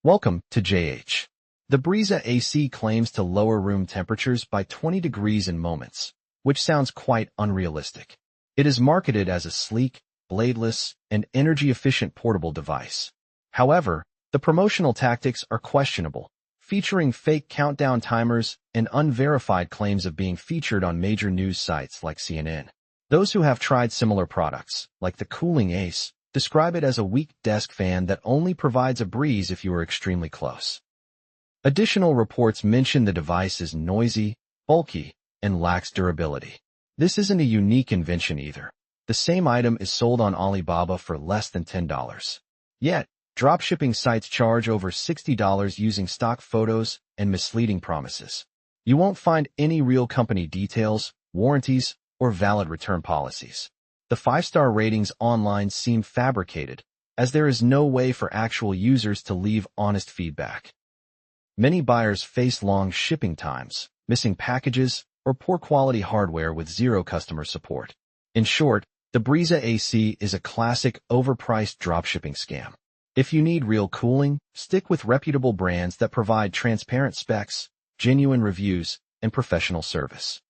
Welcome to JH. The Briza AC claims to lower room temperatures by 20 degrees in moments, which sounds quite unrealistic. It is marketed as a sleek, bladeless, and energy-efficient portable device. However, the promotional tactics are questionable, featuring fake countdown timers and unverified claims of being featured on major news sites like CNN. Those who have tried similar products, like the Cooling Ace, describe it as a weak desk fan that only provides a breeze if you are extremely close. Additional reports mention the device is noisy, bulky, and lacks durability. This isn't a unique invention either. The same item is sold on Alibaba for less than $10. Yet, dropshipping sites charge over $60 using stock photos and misleading promises. You won't find any real company details, warranties, or valid return policies. The 5-star ratings online seem fabricated, as there is no way for actual users to leave honest feedback. Many buyers face long shipping times, missing packages, or poor quality hardware with zero customer support. In short, the Briza AC is a classic overpriced dropshipping scam. If you need real cooling, stick with reputable brands that provide transparent specs, genuine reviews, and professional service.